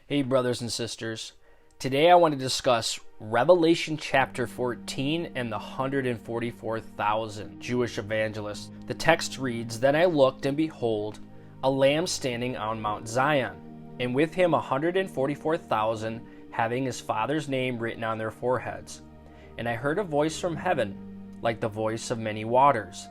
Hey brothers and sisters, today I want to discuss Revelation chapter 14 and the 144,000 Jewish evangelists. The text reads, "Then I looked, and behold, a lamb standing on Mount Zion, and with him 144,000, having his Father's name written on their foreheads. And I heard a voice from heaven, like the voice of many waters,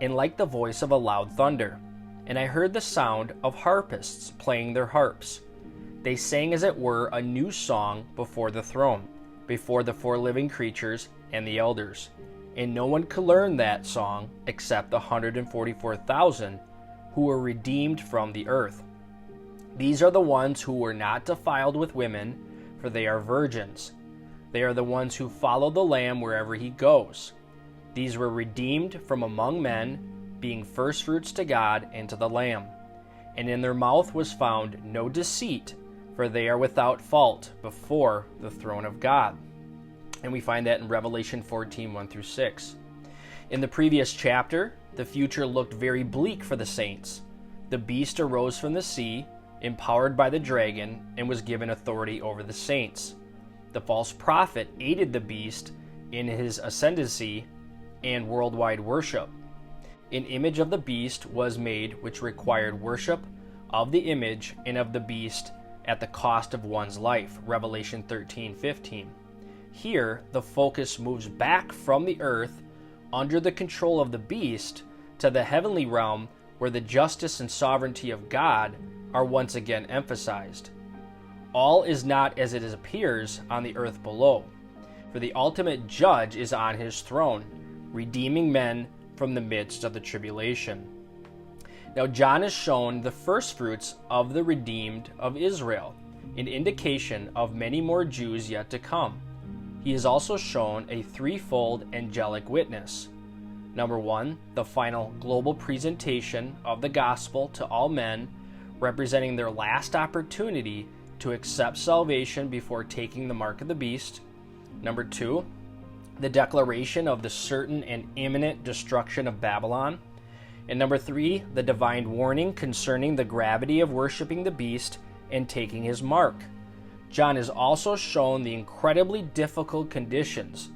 and like the voice of a loud thunder. And I heard the sound of harpists playing their harps. They sang as it were a new song before the throne, before the four living creatures and the elders. And no one could learn that song except the 144,000 who were redeemed from the earth. These are the ones who were not defiled with women, for they are virgins. They are the ones who follow the Lamb wherever he goes. These were redeemed from among men, being firstfruits to God and to the Lamb. And in their mouth was found no deceit, for they are without fault before the throne of God." And we find that in Revelation 14, 1-6. In the previous chapter, the future looked very bleak for the saints. The beast arose from the sea, empowered by the dragon, and was given authority over the saints. The false prophet aided the beast in his ascendancy and worldwide worship. An image of the beast was made which required worship of the image and of the beast at the cost of one's life. Revelation 13:15. Here, the focus moves back from the earth under the control of the beast to the heavenly realm, where the justice and sovereignty of God are once again emphasized. All is not as it appears on the earth below, for the ultimate judge is on his throne, redeeming men from the midst of the tribulation. Now John is shown the firstfruits of the redeemed of Israel, an indication of many more Jews yet to come. He is also shown a threefold angelic witness. Number one, the final global presentation of the gospel to all men, representing their last opportunity to accept salvation before taking the mark of the beast. Number two, the declaration of the certain and imminent destruction of Babylon. And number three, the divine warning concerning the gravity of worshiping the beast and taking his mark. John is also shown the incredibly difficult conditions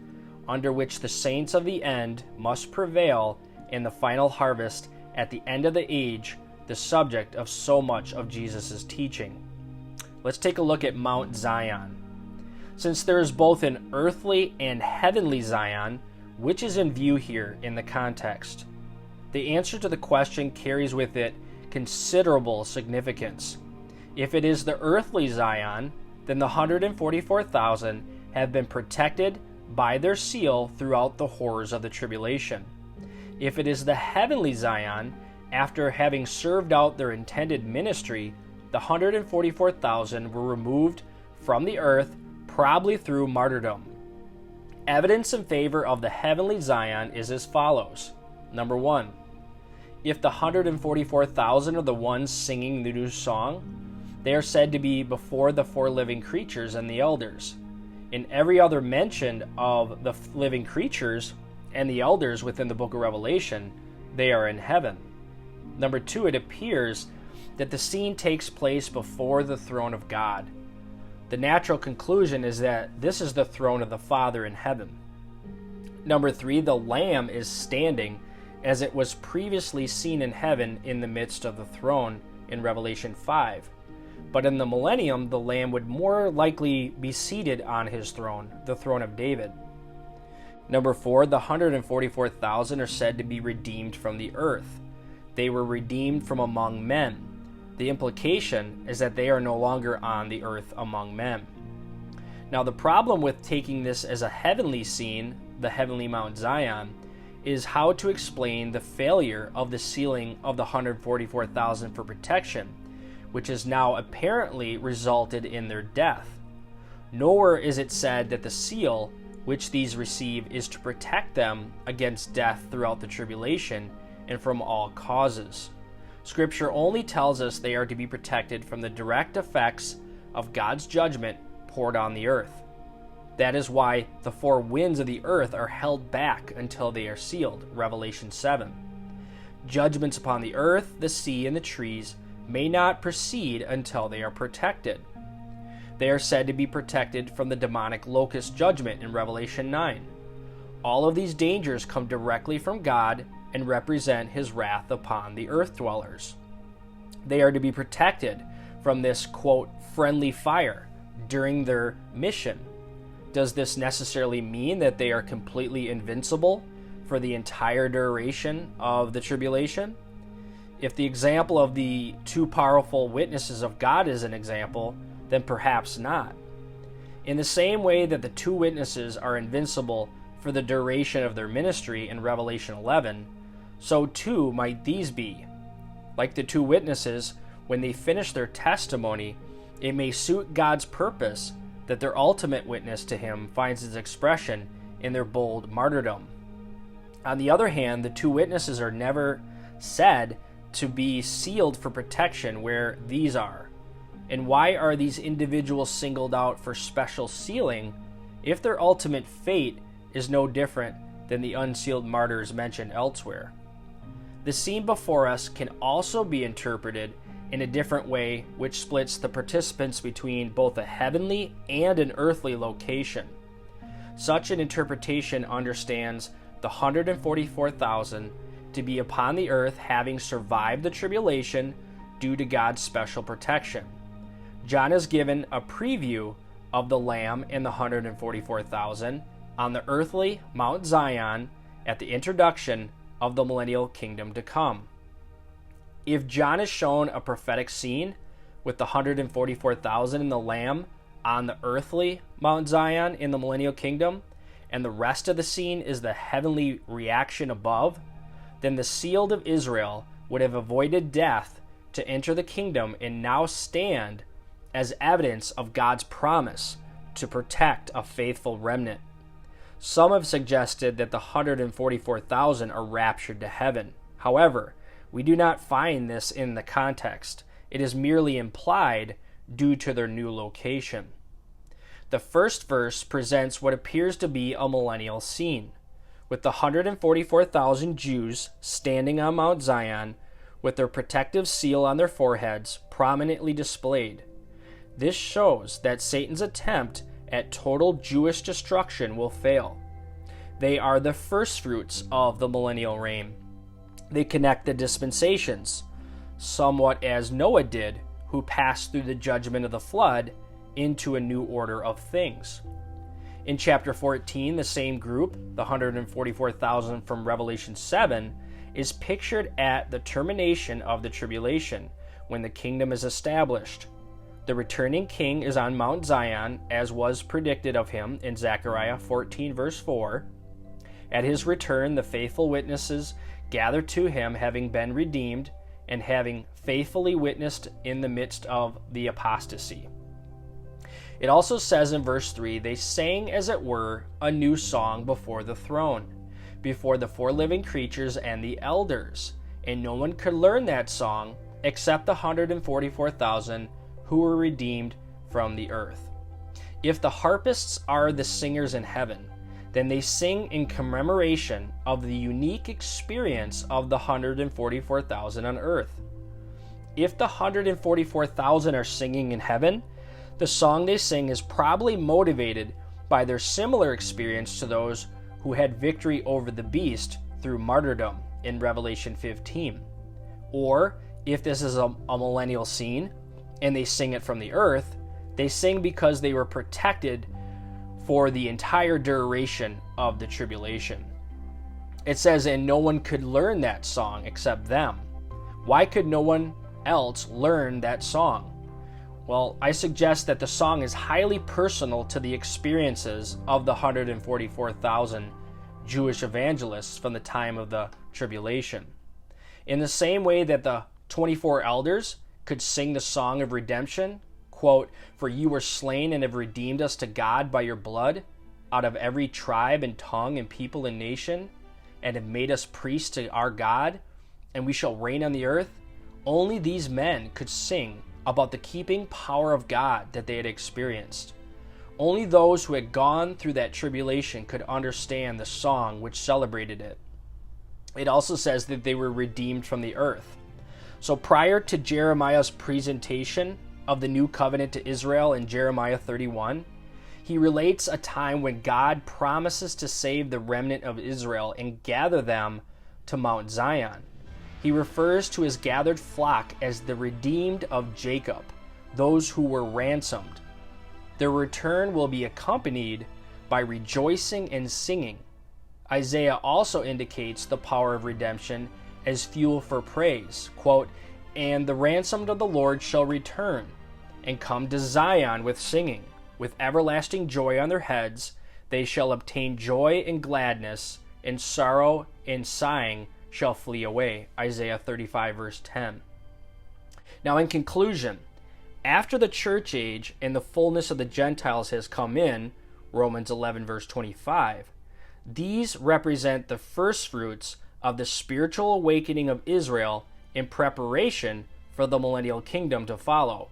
under which the saints of the end must prevail in the final harvest at the end of the age, the subject of so much of Jesus' teaching. Let's take a look at Mount Zion. Since there is both an earthly and heavenly Zion, which is in view here in the context? The answer to the question carries with it considerable significance. If it is the earthly Zion, then the 144,000 have been protected by their seal throughout the horrors of the tribulation. If it is the heavenly Zion, after having served out their intended ministry, the 144,000 were removed from the earth, probably through martyrdom. Evidence in favor of the heavenly Zion is as follows. Number one, if the 144,000 are the ones singing the new song, they are said to be before the four living creatures and the elders. In every other mention of the living creatures and the elders within the book of Revelation, they are in heaven. Number two, it appears that the scene takes place before the throne of God. The natural conclusion is that this is the throne of the Father in heaven. Number three, the Lamb is standing as it was previously seen in heaven in the midst of the throne in Revelation 5. But in the millennium, the Lamb would more likely be seated on his throne, the throne of David. Number four, the 144,000 are said to be redeemed from the earth. They were redeemed from among men. The implication is that they are no longer on the earth among men. Now, the problem with taking this as a heavenly scene, the heavenly Mount Zion, is how to explain the failure of the sealing of the 144,000 for protection, which has now apparently resulted in their death. Nowhere is it said that the seal which these receive is to protect them against death throughout the tribulation and from all causes. Scripture only tells us they are to be protected from the direct effects of God's judgment poured on the earth. That is why the four winds of the earth are held back until they are sealed, Revelation 7. Judgments upon the earth, the sea, and the trees may not proceed until they are protected. They are said to be protected from the demonic locust judgment in Revelation 9. All of these dangers come directly from God and represent his wrath upon the earth dwellers. They are to be protected from this, quote, friendly fire during their mission. Does this necessarily mean that they are completely invincible for the entire duration of the tribulation? If the example of the two powerful witnesses of God is an example, then perhaps not. In the same way that the two witnesses are invincible for the duration of their ministry in Revelation 11, so too might these be. Like the two witnesses, when they finish their testimony, it may suit God's purpose that their ultimate witness to him finds its expression in their bold martyrdom. On the other hand, the two witnesses are never said to be sealed for protection where these are. And why are these individuals singled out for special sealing if their ultimate fate is no different than the unsealed martyrs mentioned elsewhere? The scene before us can also be interpreted in a different way, which splits the participants between both a heavenly and an earthly location. Such an interpretation understands the 144,000 to be upon the earth, having survived the tribulation due to God's special protection. John is given a preview of the Lamb and the 144,000 on the earthly Mount Zion at the introduction of the millennial kingdom to come. If John is shown a prophetic scene with the 144,000 and the Lamb on the earthly Mount Zion in the millennial kingdom, and the rest of the scene is the heavenly reaction above, then the sealed of Israel would have avoided death to enter the kingdom and now stand as evidence of God's promise to protect a faithful remnant. Some have suggested that the 144,000 are raptured to heaven. However, we do not find this in the context. It is merely implied due to their new location. The first verse presents what appears to be a millennial scene, with the 144,000 Jews standing on Mount Zion with their protective seal on their foreheads prominently displayed. This shows that Satan's attempt at total Jewish destruction will fail. They are the firstfruits of the millennial reign. They connect the dispensations, somewhat as Noah did, who passed through the judgment of the flood into a new order of things. In chapter 14, the same group, the 144,000 from Revelation 7, is pictured at the termination of the tribulation, when the kingdom is established. The returning king is on Mount Zion, as was predicted of him in Zechariah 14, verse 4. At his return, the faithful witnesses gather to him, having been redeemed and having faithfully witnessed in the midst of the apostasy. It also says in verse 3, they sang, as it were, a new song before the throne, before the four living creatures and the elders, and no one could learn that song except the 144,000 who were redeemed from the earth. If the harpists are the singers in heaven, then they sing in commemoration of the unique experience of the 144,000 on earth. If the 144,000 are singing in heaven, the song they sing is probably motivated by their similar experience to those who had victory over the beast through martyrdom in Revelation 15. Or, if this is a millennial scene, and they sing it from the earth, they sing because they were protected for the entire duration of the tribulation. It says, and no one could learn that song except them. Why could no one else learn that song? Well, I suggest that the song is highly personal to the experiences of the 144,000 Jewish evangelists from the time of the tribulation. In the same way that the 24 elders could sing the song of redemption, quote, for you were slain and have redeemed us to God by your blood, out of every tribe and tongue and people and nation, and have made us priests to our God, and we shall reign on the earth. Only these men could sing about the keeping power of God that they had experienced. Only those who had gone through that tribulation could understand the song which celebrated it. It also says that they were redeemed from the earth. So prior to Jeremiah's presentation of the new covenant to Israel in Jeremiah 31, he relates a time when God promises to save the remnant of Israel and gather them to Mount Zion. He refers to his gathered flock as the redeemed of Jacob, those who were ransomed. Their return will be accompanied by rejoicing and singing. Isaiah also indicates the power of redemption as fuel for praise. Quote, "And the ransomed of the Lord shall return, and come to Zion with singing. With everlasting joy on their heads, they shall obtain joy and gladness, and sorrow and sighing shall flee away." Isaiah 35, verse 10. Now, in conclusion, after the church age and the fullness of the Gentiles has come in, Romans 11, verse 25, these represent the first fruits of the spiritual awakening of Israel in preparation for the millennial kingdom to follow.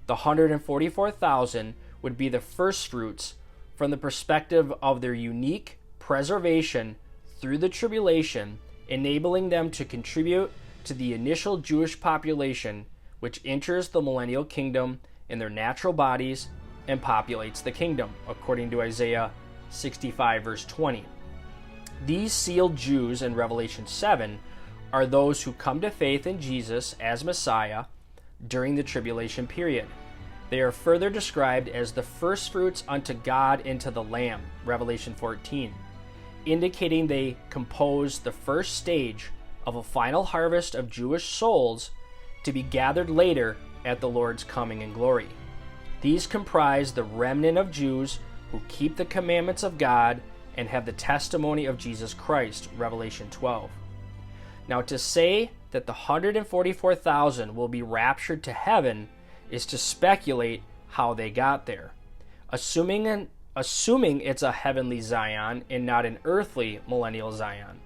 The 144,000 would be the first fruits from the perspective of their unique preservation through the tribulation, enabling them to contribute to the initial Jewish population which enters the millennial kingdom in their natural bodies and populates the kingdom, according to Isaiah 65, verse 20. These sealed Jews in Revelation 7 are those who come to faith in Jesus as Messiah during the tribulation period. They are further described as the firstfruits unto God and to the Lamb, Revelation 14, indicating they compose the first stage of a final harvest of Jewish souls to be gathered later at the Lord's coming in glory. These comprise the remnant of Jews who keep the commandments of God and have the testimony of Jesus Christ, Revelation 12. Now, to say that the 144,000 will be raptured to heaven is to speculate how they got there. Assuming it's a heavenly Zion and not an earthly millennial Zion.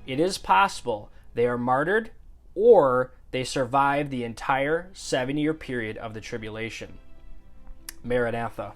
It is possible they are martyred or they survive the entire 7-year period of the tribulation. Maranatha.